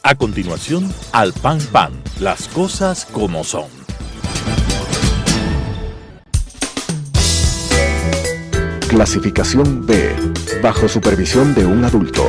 A continuación, Al Pan Pan, las cosas como son. Clasificación B, bajo supervisión de un adulto.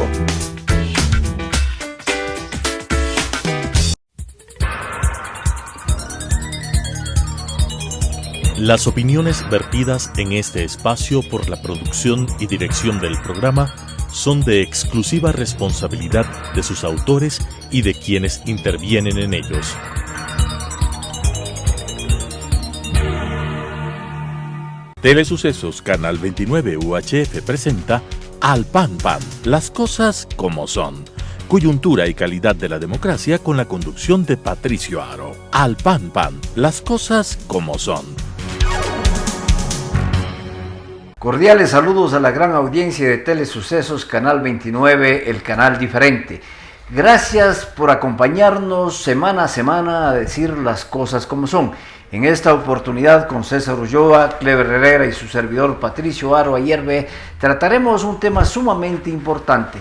Las opiniones vertidas en este espacio por la producción y dirección del programa son de exclusiva responsabilidad de sus autores y de quienes intervienen en ellos. Telesucesos Canal 29 UHF presenta Al Pan Pan, las cosas como son. Coyuntura y calidad de la democracia con la conducción de Patricio Aro. Al Pan Pan, las cosas como son. Cordiales saludos a la gran audiencia de Telesucesos Canal 29, el canal diferente. Gracias por acompañarnos semana a semana a decir las cosas como son. En esta oportunidad con César Ulloa, Clever Herrera y su servidor Patricio Aro Ayerbe trataremos un tema sumamente importante.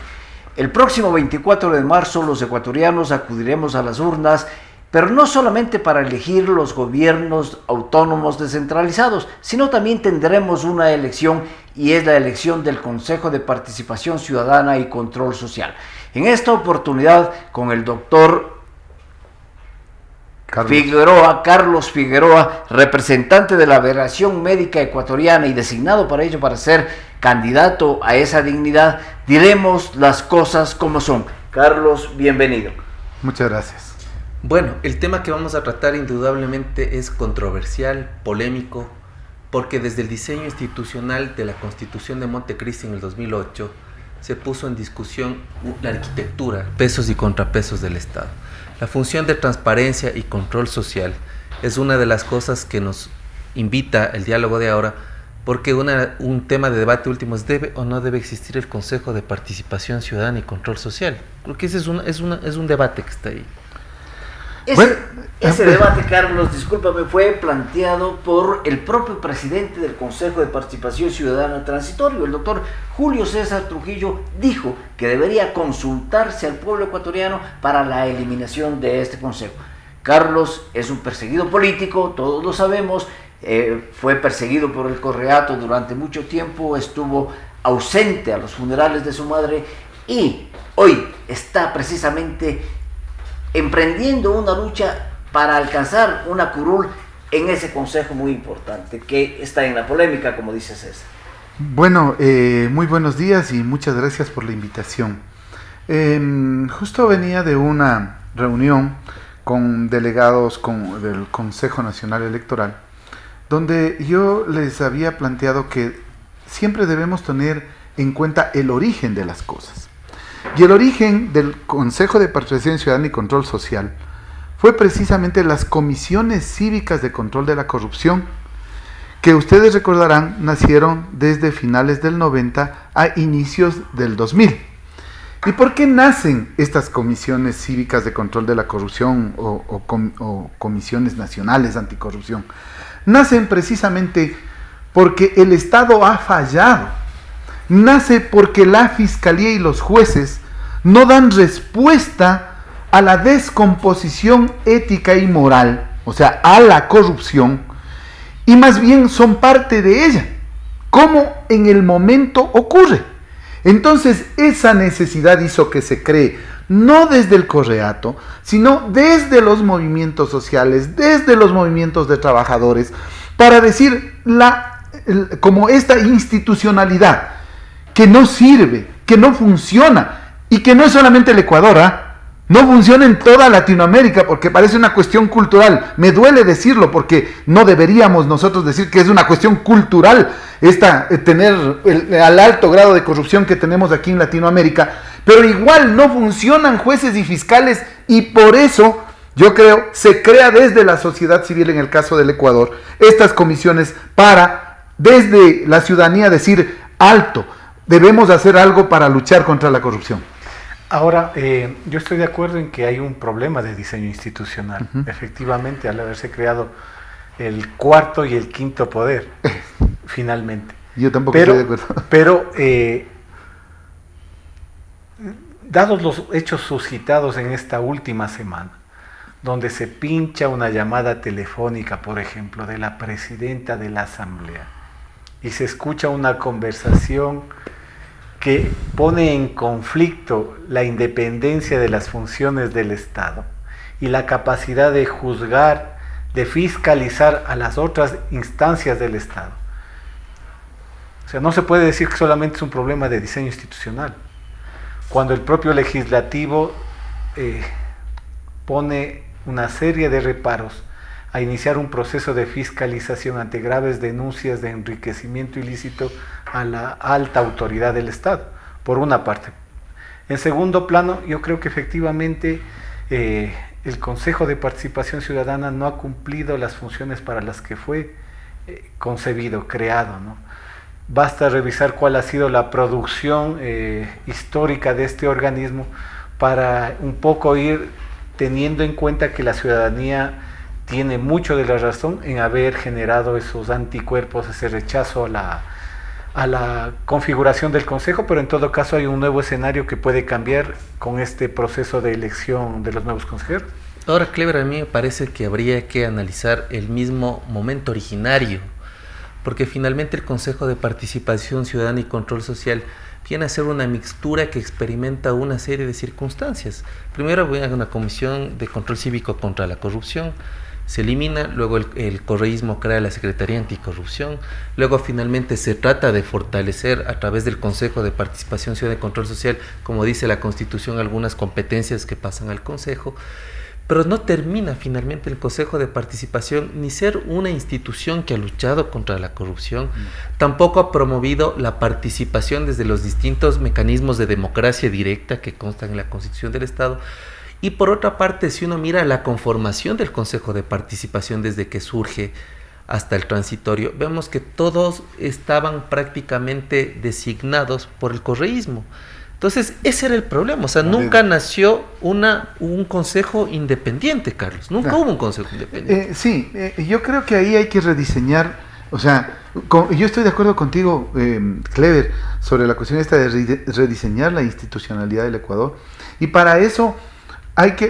El próximo 24 de marzo los ecuatorianos acudiremos a las urnas, pero no solamente para elegir los gobiernos autónomos descentralizados, sino también tendremos una elección y es la elección del Consejo de Participación Ciudadana y Control Social. En esta oportunidad con el doctor Carlos Figueroa, representante de la Federación Médica Ecuatoriana y designado para ello para ser candidato a esa dignidad, diremos las cosas como son. Carlos, bienvenido. Muchas gracias. Bueno, el tema que vamos a tratar indudablemente es controversial, polémico, porque desde el diseño institucional de la Constitución de Montecristi en el 2008 se puso en discusión la arquitectura, pesos y contrapesos del Estado. La función de transparencia y control social es una de las cosas que nos invita el diálogo de ahora, porque un tema de debate último es: ¿debe o no debe existir el Consejo de Participación Ciudadana y Control Social? Porque ese es un debate que está ahí. Ese debate, Carlos, discúlpame, fue planteado por el propio presidente del Consejo de Participación Ciudadana Transitorio, el doctor Julio César Trujillo, dijo que debería consultarse al pueblo ecuatoriano para la eliminación de este consejo. Carlos es un perseguido político, todos lo sabemos, fue perseguido por el Correato durante mucho tiempo, estuvo ausente a los funerales de su madre y hoy está precisamente emprendiendo una lucha para alcanzar una curul en ese consejo muy importante que está en la polémica, como dice César. Bueno, muy buenos días y muchas gracias por la invitación. Justo venía de una reunión con delegados del Consejo Nacional Electoral, donde yo les había planteado que siempre debemos tener en cuenta el origen de las cosas. Y el origen del Consejo de Participación Ciudadana y Control Social fue precisamente las comisiones cívicas de control de la corrupción, que ustedes recordarán nacieron desde finales del 90 a inicios del 2000. ¿Y por qué nacen estas comisiones cívicas de control de la corrupción o comisiones nacionales anticorrupción? Nacen precisamente porque el Estado ha fallado. Nace porque la Fiscalía y los jueces no dan respuesta a la descomposición ética y moral, o sea, a la corrupción, y más bien son parte de ella, como en el momento ocurre. Entonces, esa necesidad hizo que se cree, no desde el Correato, sino desde los movimientos sociales, desde los movimientos de trabajadores, para decir como esta institucionalidad que no sirve, que no funciona, y que no es solamente el Ecuador, no funciona en toda Latinoamérica, porque parece una cuestión cultural. Me duele decirlo, porque no deberíamos nosotros decir que es una cuestión cultural tener al alto grado de corrupción que tenemos aquí en Latinoamérica, pero igual no funcionan jueces y fiscales, y por eso yo creo se crea desde la sociedad civil, en el caso del Ecuador, estas comisiones para desde la ciudadanía decir: alto, debemos hacer algo para luchar contra la corrupción. Ahora, yo estoy de acuerdo en que hay un problema de diseño institucional. Efectivamente, al haberse creado el cuarto y el quinto poder, finalmente. Yo tampoco estoy de acuerdo. Pero dados los hechos suscitados en esta última semana, donde se pincha una llamada telefónica, por ejemplo, de la presidenta de la Asamblea, y se escucha una conversación que pone en conflicto la independencia de las funciones del Estado y la capacidad de juzgar, de fiscalizar a las otras instancias del Estado. O sea, no se puede decir que solamente es un problema de diseño institucional, cuando el propio legislativo pone una serie de reparos a iniciar un proceso de fiscalización ante graves denuncias de enriquecimiento ilícito a la alta autoridad del Estado, por una parte. En segundo plano, yo creo que efectivamente el Consejo de Participación Ciudadana no ha cumplido las funciones para las que fue concebido, creado, ¿no? Basta revisar cuál ha sido la producción histórica de este organismo para un poco ir teniendo en cuenta que la ciudadanía tiene mucho de la razón en haber generado esos anticuerpos, ese rechazo a la configuración del Consejo, pero en todo caso hay un nuevo escenario que puede cambiar con este proceso de elección de los nuevos consejeros. Ahora, Clever, a mí me parece que habría que analizar el mismo momento originario, porque finalmente el Consejo de Participación Ciudadana y Control Social viene a ser una mixtura que experimenta una serie de circunstancias. Primero viene una comisión de control cívico contra la corrupción, se elimina, luego el correísmo crea la Secretaría Anticorrupción, luego finalmente se trata de fortalecer a través del Consejo de Participación Ciudadana y Control Social, como dice la Constitución, algunas competencias que pasan al Consejo, pero no termina finalmente el Consejo de Participación ni ser una institución que ha luchado contra la corrupción, tampoco ha promovido la participación desde los distintos mecanismos de democracia directa que constan en la Constitución del Estado. Y por otra parte, si uno mira la conformación del Consejo de Participación desde que surge hasta el transitorio, vemos que todos estaban prácticamente designados por el correísmo. Entonces, ese era el problema, o sea, nunca nació un consejo independiente, Carlos, nunca hubo un consejo independiente. Yo creo que ahí hay que rediseñar, o sea, yo estoy de acuerdo contigo, Clever, sobre la cuestión esta de rediseñar la institucionalidad del Ecuador, y para eso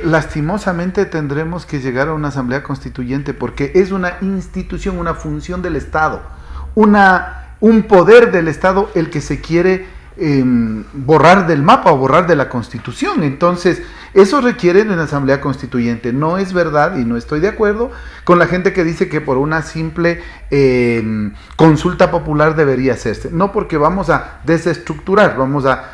lastimosamente tendremos que llegar a una asamblea constituyente, porque es una institución, una función del Estado, un poder del Estado el que se quiere borrar del mapa o borrar de la Constitución. Entonces eso requiere de una asamblea constituyente. No es verdad, y no estoy de acuerdo con la gente que dice que por una simple consulta popular debería hacerse. No, porque vamos a desestructurar, vamos a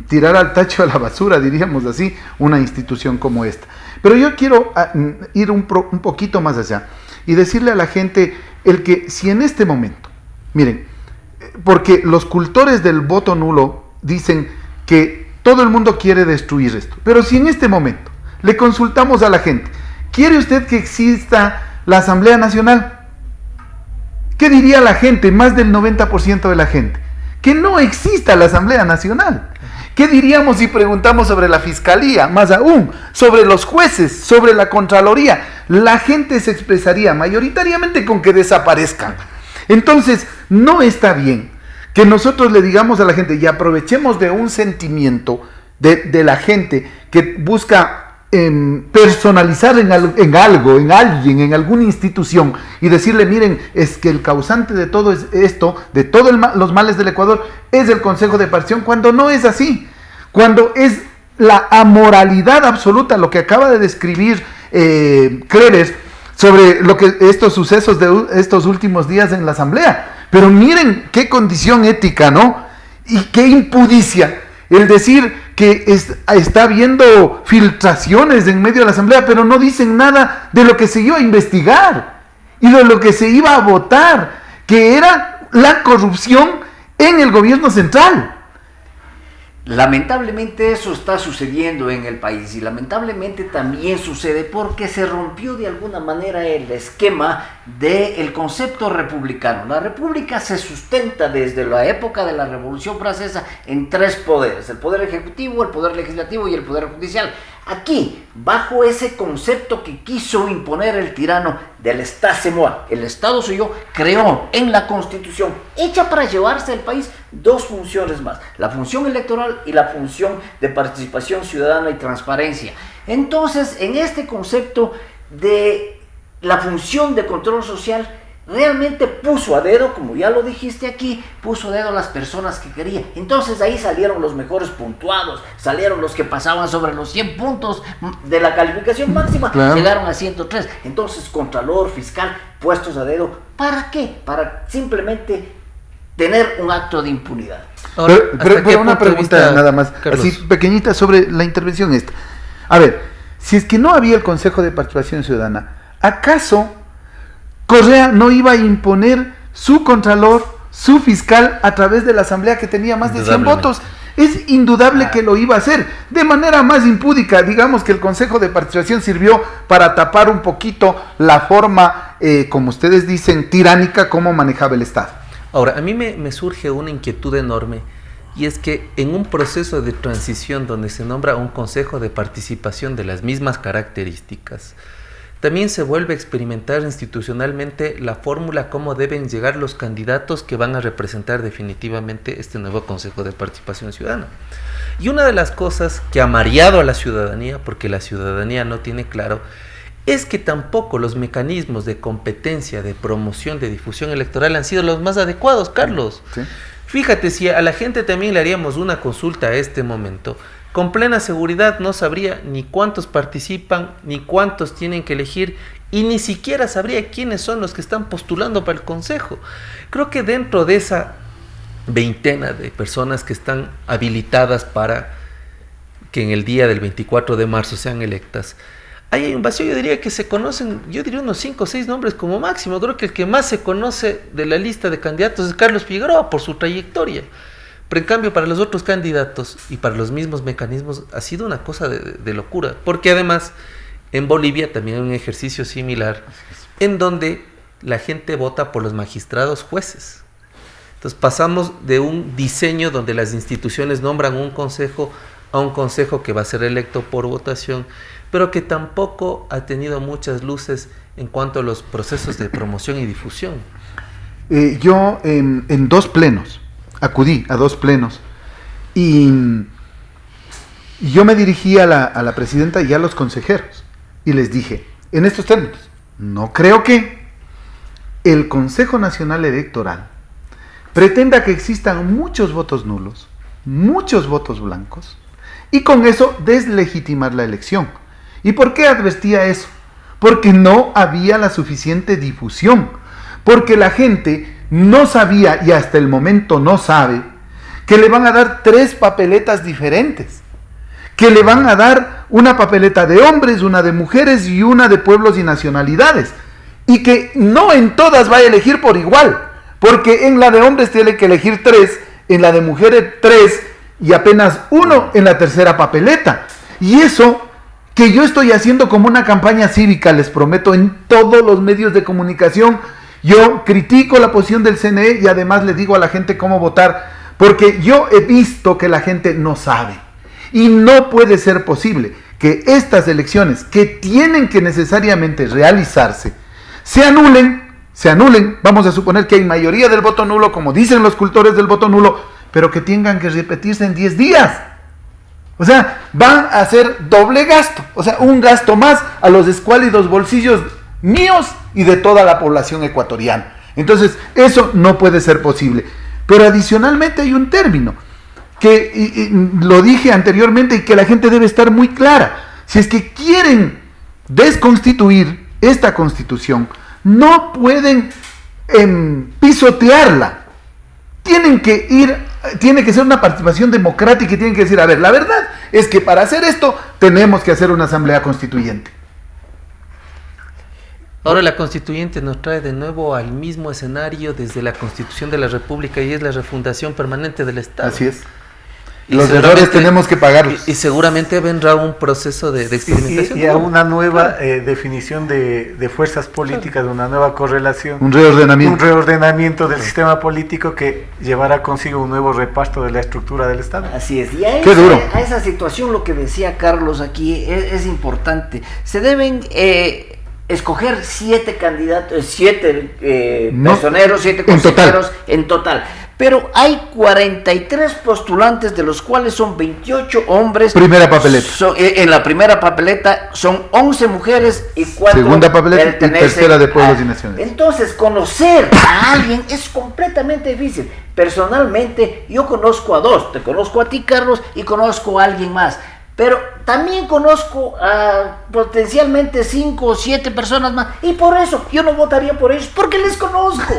tirar al tacho, a la basura, diríamos así, una institución como esta. Pero yo quiero ir un poquito más allá y decirle a la gente que si en este momento, miren, porque los cultores del voto nulo dicen que todo el mundo quiere destruir esto, pero si en este momento le consultamos a la gente, ¿quiere usted que exista la Asamblea Nacional? ¿Qué diría la gente? Más del 90% de la gente que no exista la Asamblea Nacional. ¿Qué diríamos si preguntamos sobre la Fiscalía? Más aún, sobre los jueces, sobre la Contraloría. La gente se expresaría mayoritariamente con que desaparezcan. Entonces, no está bien que nosotros le digamos a la gente y aprovechemos de un sentimiento de la gente que busca personalizar en algo, en alguien, en alguna institución, y decirle, miren, es que el causante de todo esto, de todos los males del Ecuador, es el Consejo de Participación, cuando no es así, cuando es la amoralidad absoluta, lo que acaba de describir Clever sobre estos sucesos de estos últimos días en la Asamblea. Pero miren qué condición ética, ¿no? Y qué impudicia el decir que está habiendo filtraciones en medio de la Asamblea, pero no dicen nada de lo que se iba a investigar y de lo que se iba a votar, que era la corrupción en el gobierno central. Lamentablemente eso está sucediendo en el país, y lamentablemente también sucede porque se rompió de alguna manera el esquema del concepto republicano. La república se sustenta desde la época de la Revolución Francesa en tres poderes: el poder ejecutivo, el poder legislativo y el poder judicial. Aquí, bajo ese concepto que quiso imponer el tirano del Estado c'est moi, el Estado soy yo, creó en la Constitución, hecha para llevarse al país, dos funciones más, la función electoral y la función de participación ciudadana y transparencia. Entonces, en este concepto de la función de control social, realmente puso a dedo, como ya lo dijiste aquí, puso a dedo a las personas que quería. Entonces ahí salieron los mejores puntuados, salieron los que pasaban sobre los 100 puntos de la calificación máxima, claro. Llegaron a 103. Entonces, contralor, fiscal, puestos a dedo. ¿Para qué? Para simplemente tener un acto de impunidad. Ahora, pero una pregunta nada más, Carlos, así pequeñita sobre la intervención esta. A ver, si es que no había el Consejo de Participación Ciudadana, ¿acaso Correa no iba a imponer su contralor, su fiscal a través de la asamblea que tenía más de 100 votos? Es indudable que lo iba a hacer de manera más impúdica. Digamos que el Consejo de Participación sirvió para tapar un poquito la forma, como ustedes dicen, tiránica como manejaba el Estado. Ahora, a mí me surge una inquietud enorme, y es que en un proceso de transición donde se nombra un Consejo de Participación de las mismas características, también se vuelve a experimentar institucionalmente la fórmula cómo deben llegar los candidatos que van a representar definitivamente este nuevo Consejo de Participación Ciudadana. Y una de las cosas que ha mareado a la ciudadanía, porque la ciudadanía no tiene claro, es que tampoco los mecanismos de competencia, de promoción, de difusión electoral han sido los más adecuados, Carlos. ¿Sí? Fíjate, si a la gente también le haríamos una consulta a este momento, con plena seguridad no sabría ni cuántos participan, ni cuántos tienen que elegir, y ni siquiera sabría quiénes son los que están postulando para el Consejo. Creo que dentro de esa veintena de personas que están habilitadas para que en el día del 24 de marzo sean electas, ahí hay un vacío. Yo diría que se conocen, yo diría unos 5 o 6 nombres como máximo. Creo que el que más se conoce de la lista de candidatos es Carlos Figueroa por su trayectoria. Pero en cambio para los otros candidatos y para los mismos mecanismos ha sido una cosa de locura. Porque además en Bolivia también hay un ejercicio similar en donde la gente vota por los magistrados jueces. Entonces pasamos de un diseño donde las instituciones nombran un consejo a un consejo que va a ser electo por votación, pero que tampoco ha tenido muchas luces en cuanto a los procesos de promoción y difusión. Yo en 2 plenos, acudí a 2 plenos, y yo me dirigí a la presidenta y a los consejeros, y les dije, en estos términos, no creo que el Consejo Nacional Electoral pretenda que existan muchos votos nulos, muchos votos blancos, y con eso deslegitimar la elección. ¿Y por qué advertía eso? Porque no había la suficiente difusión, porque la gente no sabía, y hasta el momento no sabe, que le van a dar 3 papeletas diferentes, que le van a dar una papeleta de hombres, una de mujeres y una de pueblos y nacionalidades, y que no en todas va a elegir por igual, porque en la de hombres tiene que elegir 3, en la de mujeres 3, y apenas 1 en la tercera papeleta. Y eso que yo estoy haciendo como una campaña cívica, les prometo, en todos los medios de comunicación. Yo critico la posición del CNE y además le digo a la gente cómo votar, porque yo he visto que la gente no sabe. Y no puede ser posible que estas elecciones, que tienen que necesariamente realizarse, se anulen, vamos a suponer que hay mayoría del voto nulo, como dicen los cultores del voto nulo, pero que tengan que repetirse en 10 días. O sea, van a hacer doble gasto, o sea, un gasto más a los escuálidos bolsillos míos y de toda la población ecuatoriana. Entonces, eso no puede ser posible. Pero adicionalmente hay un término que lo dije anteriormente y que la gente debe estar muy clara. Si es que quieren desconstituir esta constitución, no pueden pisotearla. Tiene que ser una participación democrática y tienen que decir, a ver, la verdad es que para hacer esto tenemos que hacer una asamblea constituyente. Ahora la constituyente nos trae de nuevo al mismo escenario desde la Constitución de la República, y es la refundación permanente del Estado. Así es. Los errores tenemos que pagarlos. Y seguramente vendrá un proceso de experimentación. Y a una nueva definición de fuerzas políticas, de una nueva correlación. Un reordenamiento. Un reordenamiento del sistema político que llevará consigo un nuevo reparto de la estructura del Estado. Así es. Y Qué duro. a esa situación, lo que decía Carlos aquí es importante. Se deben escoger 7 candidatos, 7 personeros, 7 consejeros en total. Pero hay 43 postulantes, de los cuales son 28 hombres. Primera papeleta. En la primera papeleta son 11 mujeres y 4 segunda papeleta y tercera de Pueblos y Naciones. Entonces, conocer a alguien es completamente difícil. Personalmente, yo conozco a 2. Te conozco a ti, Carlos, y conozco a alguien más. Pero también conozco a potencialmente 5 o 7 personas más. Y por eso, yo no votaría por ellos, porque les conozco.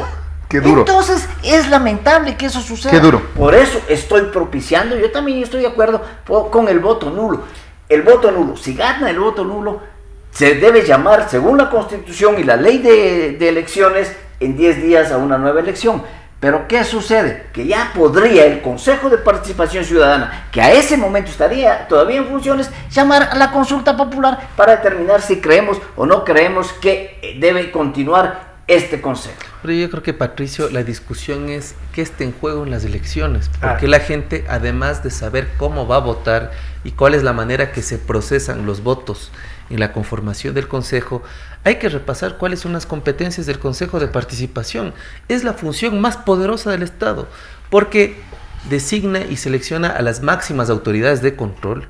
Qué duro. Entonces es lamentable que eso suceda. Qué duro. Por eso estoy propiciando, yo también estoy de acuerdo con el voto nulo. El voto nulo, si gana el voto nulo, se debe llamar, según la Constitución y la ley de elecciones, en 10 días a una nueva elección. Pero ¿qué sucede? Que ya podría el Consejo de Participación Ciudadana, que a ese momento estaría todavía en funciones, llamar a la consulta popular para determinar si creemos o no creemos que debe continuar este consejo. Pero yo creo que, Patricio, la discusión es qué está en juego en las elecciones, porque la gente, además de saber cómo va a votar y cuál es la manera que se procesan los votos en la conformación del consejo, hay que repasar cuáles son las competencias del Consejo de Participación. Es la función más poderosa del Estado, porque designa y selecciona a las máximas autoridades de control,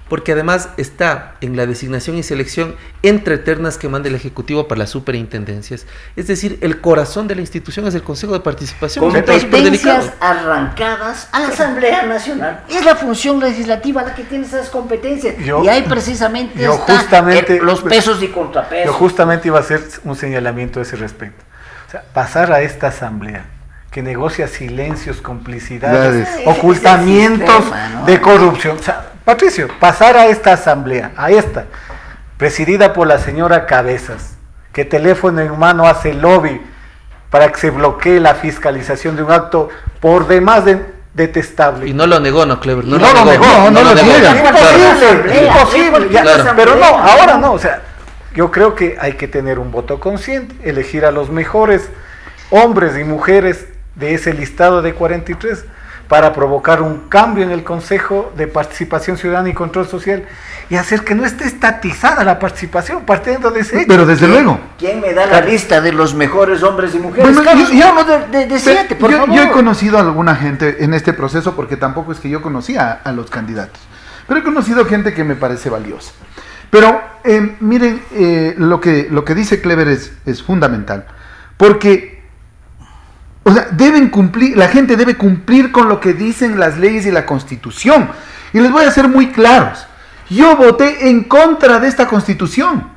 porque además está en la designación y selección entre ternas que manda el Ejecutivo para las superintendencias. Es decir, el corazón de la institución es el Consejo de Participación. Competencias arrancadas a la Asamblea Nacional. Es la función legislativa la que tiene esas competencias. Y ahí precisamente los pesos y contrapesos. Yo justamente iba a hacer un señalamiento a ese respecto. O sea, pasar a esta Asamblea que negocia silencios, complicidades, ocultamientos de corrupción. O sea, Patricio, pasar a esta Asamblea, presidida por la señora Cabezas, que teléfono en mano hace lobby para que se bloquee la fiscalización de un acto por demás detestable. Y no lo negó, ¿no, Clever? No lo niega. Imposible. Claro. Pero no, ahora no. O sea, yo creo que hay que tener un voto consciente, elegir a los mejores hombres y mujeres de ese listado de 43 para provocar un cambio en el Consejo de Participación Ciudadana y Control Social y hacer que no esté estatizada la participación, partiendo de ese hecho. Pero desde luego. ¿Quién me da la lista de los mejores hombres y mujeres? Bueno, Carlos, yo hablo de 7, por favor. Yo he conocido a alguna gente en este proceso, porque tampoco es que yo conocía a los candidatos, pero he conocido gente que me parece valiosa. Pero miren, lo que dice Clever es fundamental, porque o sea, la gente debe cumplir con lo que dicen las leyes y la Constitución. Y les voy a ser muy claros. Yo voté en contra de esta Constitución.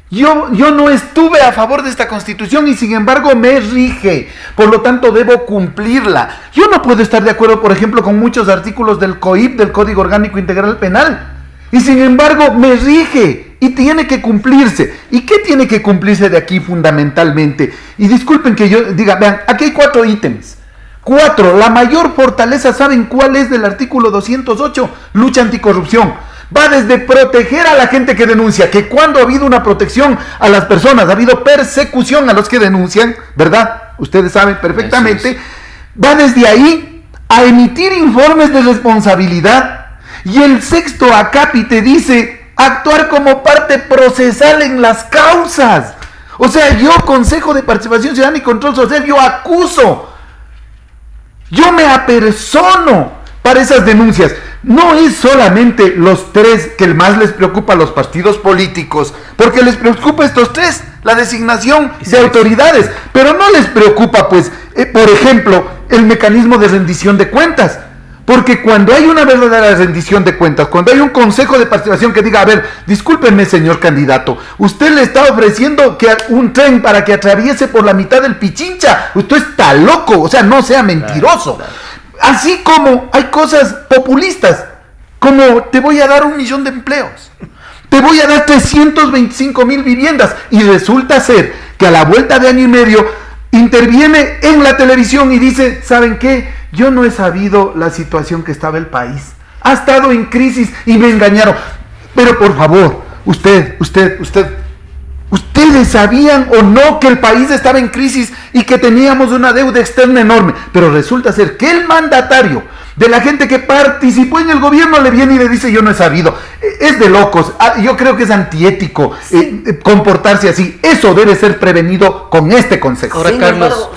Yo no estuve a favor de esta Constitución y sin embargo me rige. Por lo tanto, debo cumplirla. Yo no puedo estar de acuerdo, por ejemplo, con muchos artículos del COIP, del Código Orgánico Integral Penal. Y sin embargo, me rige. Y tiene que cumplirse. ¿Y qué tiene que cumplirse de aquí fundamentalmente? Y disculpen que yo diga, vean, aquí hay 4 ítems. 4. La mayor fortaleza, ¿saben cuál es del artículo 208? Lucha anticorrupción. Va desde proteger a la gente que denuncia, que cuando ha habido una protección a las personas, ha habido persecución a los que denuncian, ¿verdad? Ustedes saben perfectamente. Va desde ahí a emitir informes de responsabilidad. Y el 6º acápite dice actuar como parte procesal en las causas. O sea, yo, Consejo de Participación Ciudadana y Control Social, yo acuso, yo me apersono para esas denuncias. No es solamente los 3 que más les preocupa a los partidos políticos, porque les preocupa estos 3, la designación de autoridades, pero no les preocupa, pues, por ejemplo, el mecanismo de rendición de cuentas. Porque cuando hay una verdadera rendición de cuentas, cuando hay un consejo de participación que diga, a ver, discúlpenme, señor candidato, usted le está ofreciendo un tren para que atraviese por la mitad del Pichincha, usted está loco, o sea, no sea mentiroso. Claro. Así como hay cosas populistas, como te voy a dar 1 millón de empleos, te voy a dar 325,000 viviendas, y resulta ser que a la vuelta de año y medio interviene en la televisión y dice, ¿saben qué? yo no he sabido la situación que estaba el país. Ha estado en crisis y me engañaron. Pero por favor, ¿ustedes sabían o no que el país estaba en crisis y que teníamos una deuda externa enorme? Pero resulta ser que el mandatario de la gente que participó en el gobierno le viene y le dice: yo no he sabido. Es de locos. Yo creo que es antiético comportarse así. Eso debe ser prevenido con este consejo. Ahora,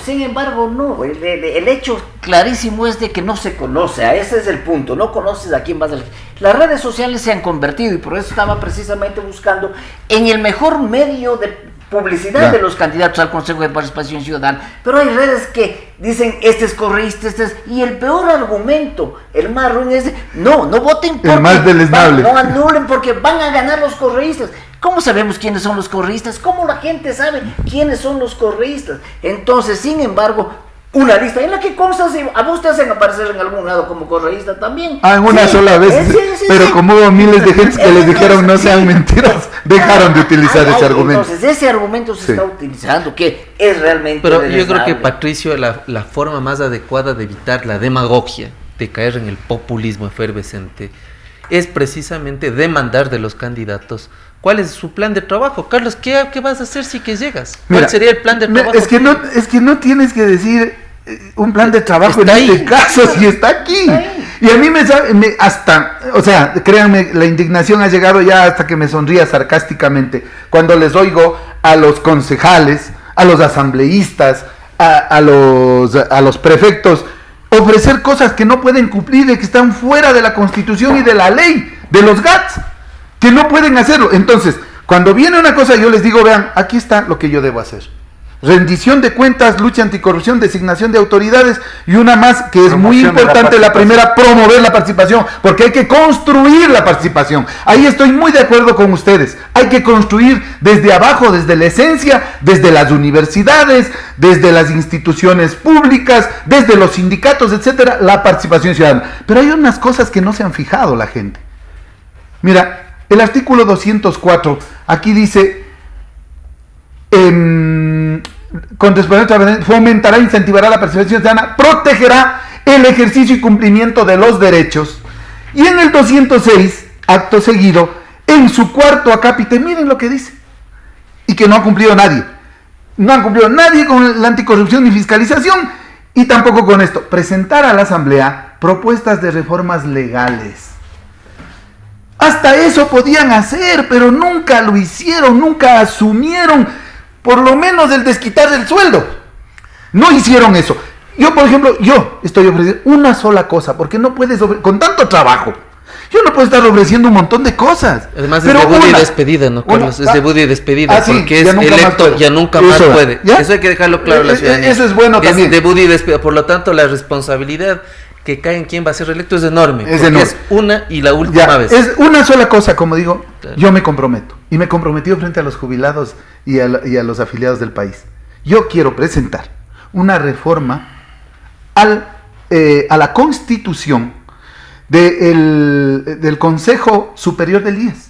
Sin embargo, no. El hecho clarísimo es de que no se conoce. Ese es el punto. No conoces a quién vas a elegir. Las redes sociales se han convertido, y por eso estaba precisamente buscando, en el mejor medio de publicidad de los candidatos al Consejo de Participación Ciudadana. Pero hay redes que dicen: este es correísta, y el peor argumento, el más ruin, es no voten porque el más deleznable. No anulen porque van a ganar los correístas. ¿Cómo sabemos quiénes son los correístas? ¿Cómo la gente sabe quiénes son los correístas? Entonces, sin embargo, una lista en la que consta, si a vos te hacen aparecer en algún lado como correísta también. En una sola vez. Pero como hubo miles de gente que les dijeron no sean mentiras, dejaron de utilizar ese argumento. Entonces ese argumento se está utilizando, que es realmente Pero yo creo que, Patricio, la forma más adecuada de evitar la demagogia, de caer en el populismo efervescente, es precisamente demandar de los candidatos cuál es su plan de trabajo. Carlos, ¿qué vas a hacer si que llegas? ¿Cuál sería el plan de trabajo? Es que no tienes que decir un plan de trabajo está en este caso, si está aquí. Y a mí créanme, la indignación ha llegado ya hasta que me sonría sarcásticamente cuando les oigo a los concejales, a los asambleístas, a los prefectos ofrecer cosas que no pueden cumplir y que están fuera de la Constitución y de la ley, de los GATS, que no pueden hacerlo. Entonces, cuando viene una cosa, yo les digo: vean, aquí está lo que yo debo hacer. Rendición de cuentas, lucha anticorrupción, designación de autoridades, y una más que es muy importante, la primera, promover la participación, porque hay que construir la participación. Ahí estoy muy de acuerdo con ustedes. Hay que construir desde abajo, desde la esencia, desde las universidades, desde las instituciones públicas, desde los sindicatos, etcétera, la participación ciudadana. Pero hay unas cosas que no se han fijado la gente. Mira, el artículo 204, aquí dice: fomentará e incentivará la participación ciudadana, protegerá el ejercicio y cumplimiento de los derechos. Y en el 206, acto seguido, en su cuarto acápite, miren lo que dice, y que no ha cumplido nadie. No ha cumplido nadie con la anticorrupción ni fiscalización, y tampoco con esto: presentar a la Asamblea propuestas de reformas legales. Hasta eso podían hacer, pero nunca lo hicieron, nunca asumieron por lo menos el desquitar del sueldo. No hicieron eso. Yo, por ejemplo, estoy ofreciendo una sola cosa, porque no puedes, con tanto trabajo, yo no puedo estar ofreciendo un montón de cosas. Además es debut y despedida, ¿no, Carlos? Es debut y despedida, porque es electo, ya nunca más puede. Eso hay que dejarlo claro a la ciudadanía. Eso es bueno también. Es debut y despedida, por lo tanto la responsabilidad que cae en quien va a ser reelecto es enorme. Es una y la última vez. Es una sola cosa, como digo, claro. Yo me comprometo. Y me comprometí frente a los jubilados y a los afiliados del país. Yo quiero presentar una reforma a la Constitución del Consejo Superior del IES,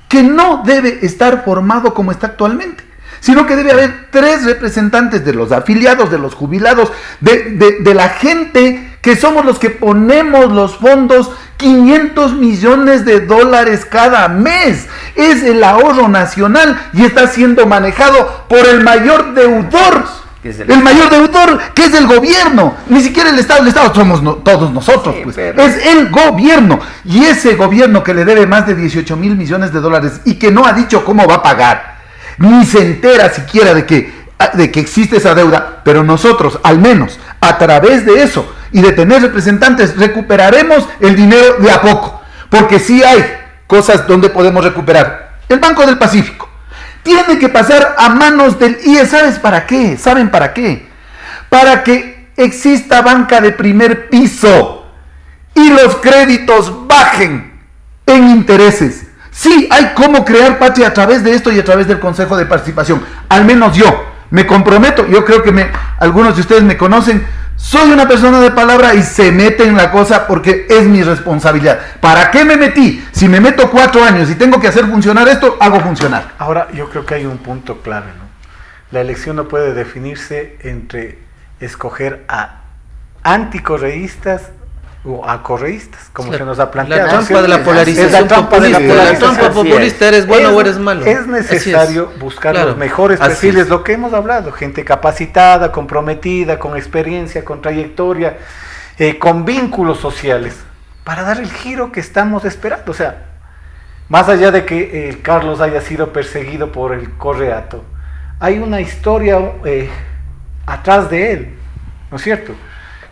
que no debe estar formado como está actualmente, sino que debe haber 3 representantes de los afiliados, de los jubilados, de la gente que somos los que ponemos los fondos, $500 millones cada mes. Es el ahorro nacional y está siendo manejado por el mayor deudor. El mayor deudor, que es el gobierno, ni siquiera el Estado somos todos nosotros, sí, pues. Es el gobierno, y ese gobierno que le debe más de $18 mil millones y que no ha dicho cómo va a pagar, ni se entera siquiera de que existe esa deuda, pero nosotros, al menos, a través de eso, y de tener representantes, recuperaremos el dinero de a poco, porque sí hay cosas donde podemos recuperar. El Banco del Pacífico tiene que pasar a manos del IES. ¿Saben para qué? Para que exista banca de primer piso y los créditos bajen en intereses. Sí, hay cómo crear patria a través de esto y a través del Consejo de Participación. Al menos yo me comprometo. Yo creo que algunos de ustedes me conocen. Soy una persona de palabra y se mete en la cosa porque es mi responsabilidad. ¿Para qué me metí? Si me meto 4 años y tengo que hacer funcionar esto, hago funcionar. Ahora, yo creo que hay un punto clave, ¿no? La elección no puede definirse entre escoger a anticorreístas o acorreístas, como Claro, se nos ha planteado. la trampa de la polarización Es la trampa de la populista. La polarización. trampa populista, ¿eres bueno o eres malo? Es necesario buscar Claro, los mejores así perfiles, es. lo que hemos hablado, gente capacitada, comprometida, con experiencia, con trayectoria, con vínculos sociales, para dar el giro que estamos esperando. O sea, más allá de que Carlos haya sido perseguido por el Correato, hay una historia atrás de él, ¿no es cierto?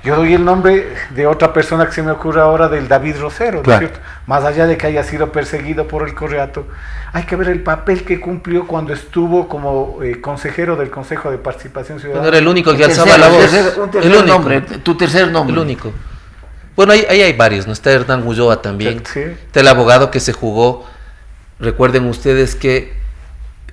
Yo doy el nombre de otra persona que se me ocurre ahora, del David Rosero, ¿no Claro. es cierto? Más allá de que haya sido perseguido por el Correato, hay que ver el papel que cumplió cuando estuvo como consejero del Consejo de Participación Ciudadana. Cuando era el único que Un alzaba la voz. tercer El único. nombre, tu tercer nombre. El único. Bueno, ahí hay varios, ¿no? Está Hernán Ulloa también. Sí. Está el abogado que se jugó. Recuerden ustedes que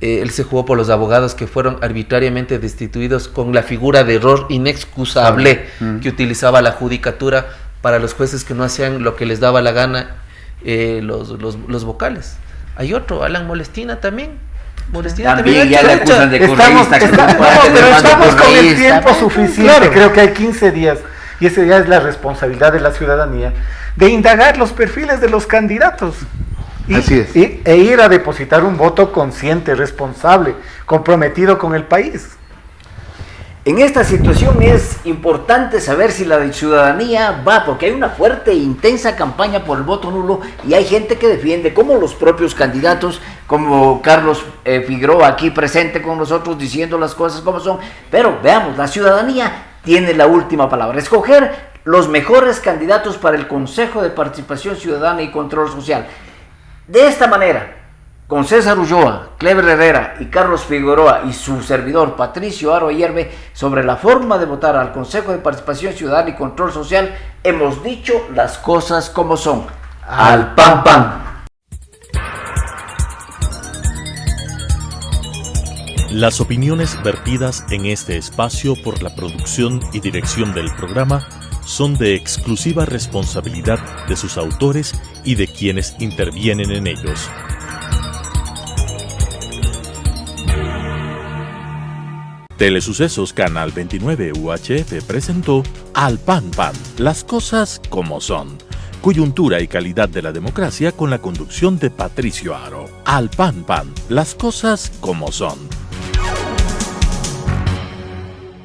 él se jugó por los abogados que fueron arbitrariamente destituidos con la figura de error inexcusable que utilizaba la judicatura para los jueces que no hacían lo que les daba la gana, los vocales. Hay otro, Alan Molestina también. Molestina También ya ha hecho le lucha. acusan de Estamos, correísta, que estamos- no puede no, tener pero más de estamos con el correísta. tiempo suficiente, Claro. creo que hay 15 días, y ese ya es la responsabilidad de la ciudadanía, de indagar los perfiles de los candidatos. Así es. E ir a depositar un voto consciente, responsable, comprometido con el país. En esta situación es importante saber si la ciudadanía va, porque hay una fuerte e intensa campaña por el voto nulo y hay gente que defiende, como los propios candidatos, como Carlos Figueroa aquí presente con nosotros diciendo las cosas como son. Pero veamos, la ciudadanía tiene la última palabra. Escoger los mejores candidatos para el Consejo de Participación Ciudadana y Control Social. De esta manera, con César Ulloa, Cleber Herrera y Carlos Figueroa y su servidor Patricio Aro Ayerbe sobre la forma de votar al Consejo de Participación Ciudadana y Control Social, hemos dicho las cosas como son. Al pan pan. Las opiniones vertidas en este espacio por la producción y dirección del programa son de exclusiva responsabilidad de sus autores y de quienes intervienen en ellos. Telesucesos Canal 29 UHF presentó Al Pan Pan, las cosas como son. Coyuntura y calidad de la democracia con la conducción de Patricio Aro. Al Pan Pan, las cosas como son.